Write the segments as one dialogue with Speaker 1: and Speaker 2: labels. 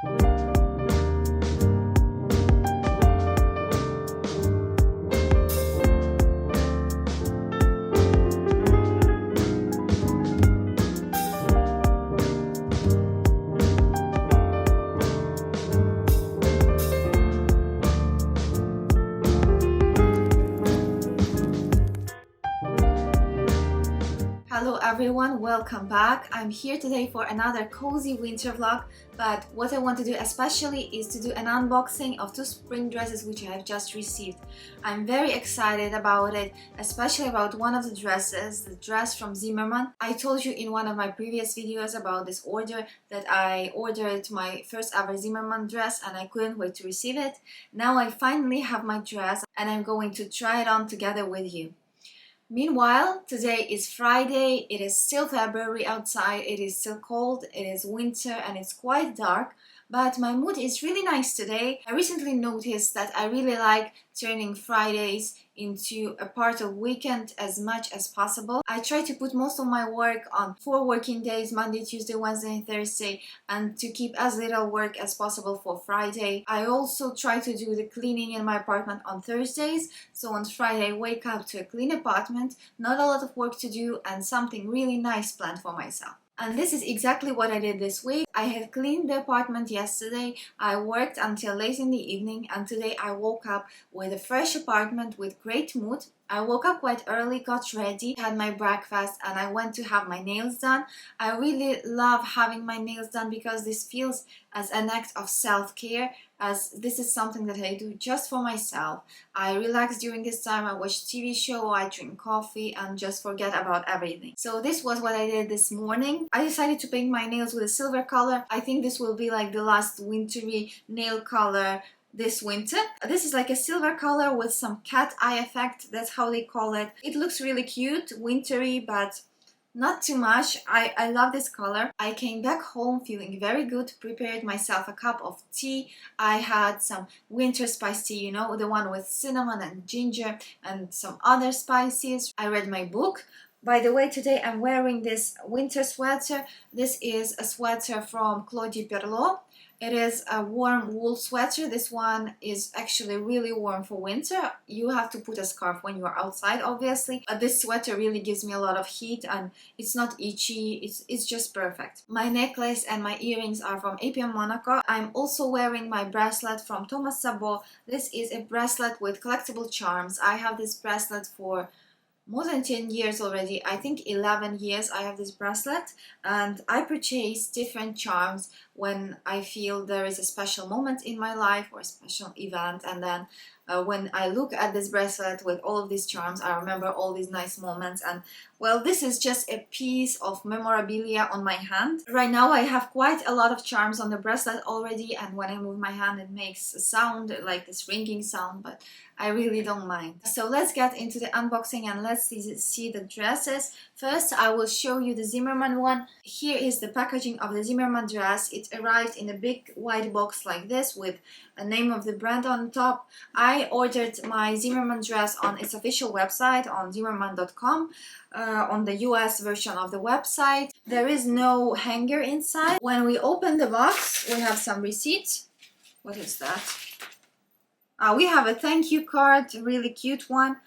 Speaker 1: Hello everyone, welcome back. I'm here today for another cozy winter vlog, but what I want to do especially is to do an unboxing of two spring dresses which I have just received. I'm very excited about it, especially about one of the dresses, the dress from Zimmermann. I told you in one of my previous videos about this order that I ordered my first ever Zimmermann dress and I couldn't wait to receive it. Now I finally have my dress and I'm going to try it on together with you. Meanwhile, today is Friday, it is still February outside, it is still cold, it is winter and it's quite dark, but my mood is really nice today. I recently noticed that I really like turning Fridays into a part of weekend as much as possible. I try to put most of my work on 4 working days, Monday, Tuesday, Wednesday and Thursday, and to keep as little work as possible for Friday. I also try to do the cleaning in my apartment on Thursdays, so on Friday I wake up to a clean apartment, not a lot of work to do and something really nice planned for myself. And this is exactly what I did this week. I had cleaned the apartment yesterday, I worked until late in the evening, and today I woke up with a fresh apartment with great mood. I woke up quite early, got ready, had my breakfast and I went to have my nails done. I really love having my nails done because this feels as an act of self-care, as this is something that I do just for myself. I relax during this time, I watch TV show, I drink coffee and just forget about everything. So this was what I did this morning. I decided to paint my nails with a silver color. I think this will be like the last wintry nail color this winter. This is like a silver color with some cat eye effect, that's how they call it. It looks really cute, wintry, but not too much. I love this color. I came back home feeling very good, prepared myself a cup of tea. I had some winter spice tea, you know, the one with cinnamon and ginger and some other spices. I read my book. By the way, today I'm wearing this winter sweater. This is a sweater from Claudie Pierlot. It is a warm wool sweater. This one is actually really warm for winter. You have to put a scarf when you are outside, obviously. But this sweater really gives me a lot of heat and it's not itchy. It's just perfect. My necklace and my earrings are from APM Monaco. I'm also wearing my bracelet from Thomas Sabot. This is a bracelet with collectible charms. I have this bracelet for more than 10 years already. I think 11 years I have this bracelet, and I purchase different charms when I feel there is a special moment in my life or a special event, and then when I look at this bracelet with all of these charms, I remember all these nice moments. And well, this is just a piece of memorabilia on my hand. Right now I have quite a lot of charms on the bracelet already, and when I move my hand it makes a sound like this ringing sound, but I really don't mind. So let's get into the unboxing and let's see the dresses. First I will show you the Zimmermann one. Here is the packaging of the Zimmermann dress. It arrived in a big white box like this with a name of the brand on top. I ordered my Zimmermann dress on its official website on zimmermann.com. On the US version of the website. There is no hanger inside. When we open the box, we have some receipts. What is that? We have a thank you card, a really cute one.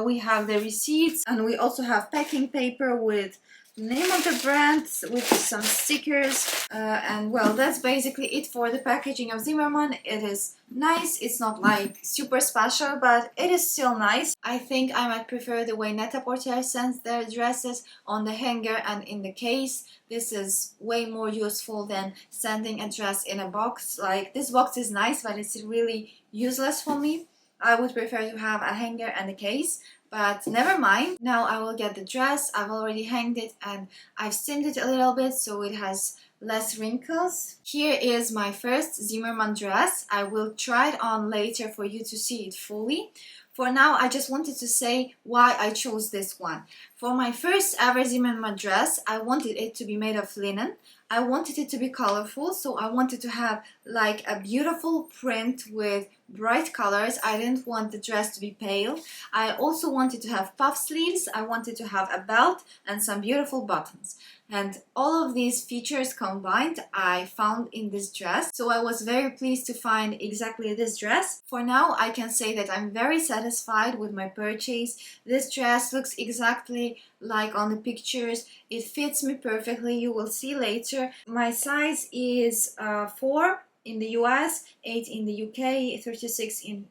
Speaker 1: We have the receipts and we also have packing paper with the name of the brand, with some stickers, and well, that's basically it for the packaging of Zimmermann. It is nice, it's not like super special, but it is still nice. I think I might prefer the way Net-a-Porter sends their dresses on the hanger and in the case. This is way more useful than sending a dress in a box. Like, this box is nice, but it's really useless for me. I would prefer to have a hanger and a case, but never mind. Now I will get the dress. I've already hanged it and I've steamed it a little bit so it has less wrinkles. Here is my first Zimmermann dress. I will try it on later for you to see it fully. For now, I just wanted to say why I chose this one. For my first ever Zimmermann dress, I wanted it to be made of linen. I wanted it to be colorful, so I wanted to have like a beautiful print with bright colors. I didn't want the dress to be pale. I also wanted to have puff sleeves. I wanted to have a belt and some beautiful buttons. And all of these features combined I found in this dress. So I was very pleased to find exactly this dress. For now, I can say that I'm very satisfied with my purchase. This dress looks exactly like on the pictures. It fits me perfectly. You will see later. My size is 4 in the US, 8 in the UK, 36 in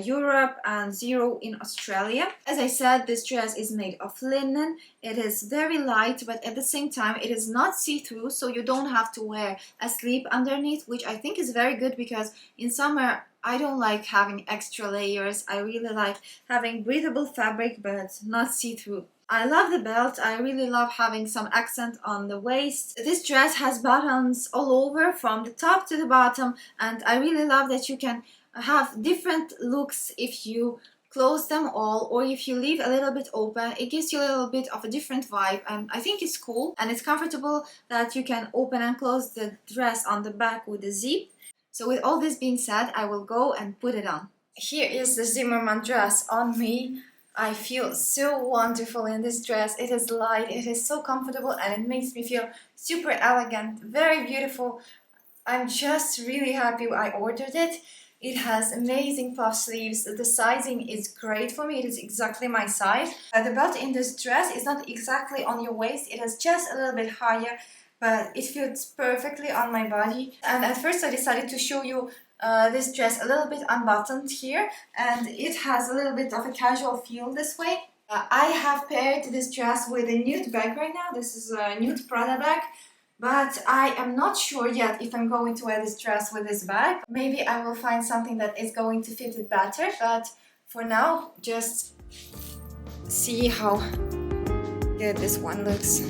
Speaker 1: Europe, and 0 in Australia. As I said, this dress is made of linen. It is very light, but at the same time it is not see-through, so you don't have to wear a sleeve underneath, which I think is very good because in summer I don't like having extra layers. I really like having breathable fabric but not see-through. I love the belt. I really love having some accent on the waist. This dress has buttons all over from the top to the bottom, and I really love that you can have different looks if you close them all or if you leave a little bit open. It gives you a little bit of a different vibe, and I think it's cool and it's comfortable that you can open and close the dress on the back with a zip. So with all this being said, I will go and put it on. Here is the Zimmermann dress on me. I feel so wonderful in this dress. It is light, it is so comfortable, and it makes me feel super elegant, very beautiful. I'm just really happy I ordered it. It has amazing puff sleeves. The sizing is great for me. It is exactly my size. The belt in this dress is not exactly on your waist. It is just a little bit higher, but it fits perfectly on my body. And at first I decided to show you this dress a little bit unbuttoned here, and it has a little bit of a casual feel this way. I have paired this dress with a nude bag right now. This is a nude Prada bag. But I am not sure yet if I'm going to wear this dress with this bag. Maybe I will find something that is going to fit it better. But for now, just see how good this one looks.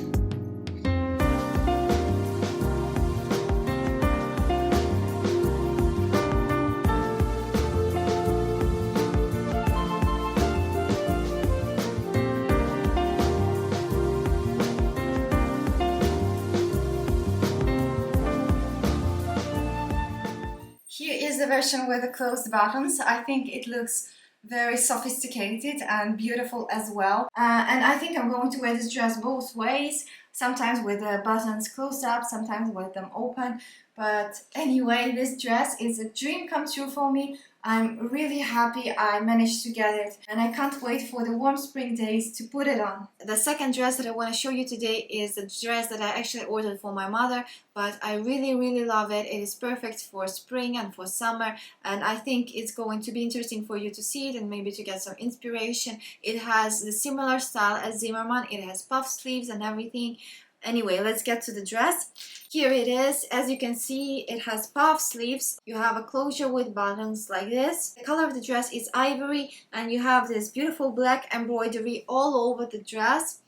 Speaker 1: Here is the version with the closed buttons. I think it looks very sophisticated and beautiful as well. And I think I'm going to wear this dress both ways, sometimes with the buttons closed up, sometimes with them open. But anyway, this dress is a dream come true for me. I'm really happy I managed to get it, and I can't wait for the warm spring days to put it on. The second dress that I want to show you today is the dress that I actually ordered for my mother, but I really love it. It is perfect for spring and for summer, and I think it's going to be interesting for you to see it and maybe to get some inspiration. It has the similar style as Zimmermann. It has puff sleeves and everything. Anyway, let's get to the dress. Here it is. As you can see, it has puff sleeves. You have a closure with buttons like this. The color of the dress is ivory, and you have this beautiful black embroidery all over the dress.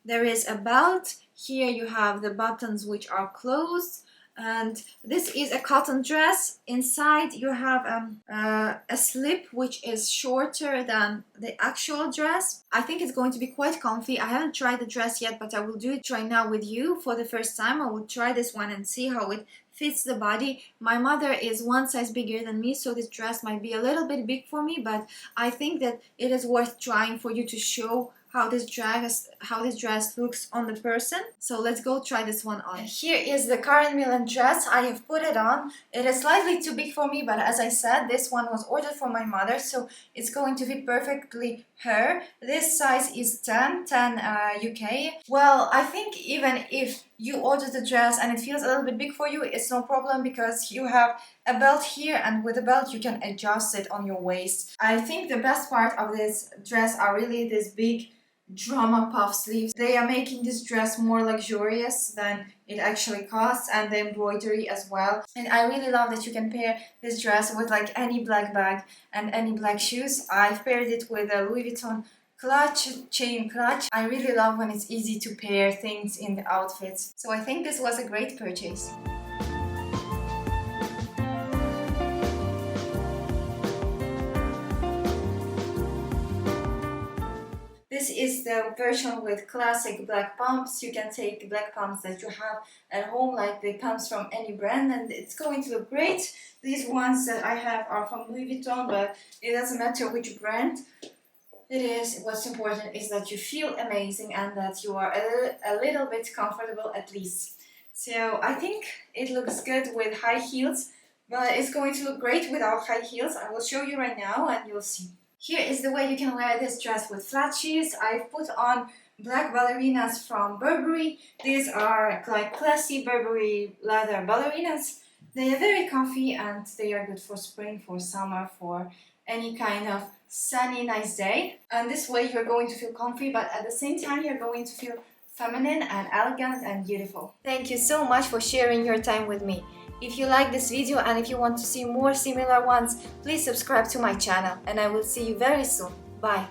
Speaker 1: There is a belt. Here you have the buttons which are closed. And this is a cotton dress. Inside you have a slip which is shorter than the actual dress. I think it's going to be quite comfy. I haven't tried the dress yet, but I will do it right now with you for the first time. I will try this one and see how it fits the body. My mother is one size bigger than me, so this dress might be a little bit big for me, but I think that it is worth trying for you to show how this dress looks on the person. So let's go try this one on. Here is the Karen Millen dress. I have put it on. It is slightly too big for me, but as I said, this one was ordered for my mother, so it's going to fit perfectly her. This size is 10 UK. Well, I think even if you order the dress and it feels a little bit big for you, it's no problem because you have a belt here, and with the belt you can adjust it on your waist. I think the best part of this dress are really this big drama puff sleeves. They are making this dress more luxurious than it actually costs, and the embroidery as well. And I really love that you can pair this dress with like any black bag and any black shoes. I've paired it with a Louis Vuitton chain clutch. I really love when it's easy to pair things in the outfits. So I think this was a great purchase. This is the version with classic black pumps. You can take the black pumps that you have at home, like the pumps from any brand, and it's going to look great. These ones that I have are from Louis Vuitton, but it doesn't matter which brand. It is. What's important is that you feel amazing and that you are a little bit comfortable at least. So I think it looks good with high heels, but it's going to look great without high heels. I will show you right now and you'll see. Here is the way you can wear this dress with flat shoes. I've put on black ballerinas from Burberry. These are like classy Burberry leather ballerinas. They are very comfy and they are good for spring, for summer, for any kind of sunny, nice day. And this way you're going to feel comfy, but at the same time you're going to feel feminine and elegant and beautiful. Thank you so much for sharing your time with me. If you like this video and if you want to see more similar ones, please subscribe to my channel and I will see you very soon. Bye!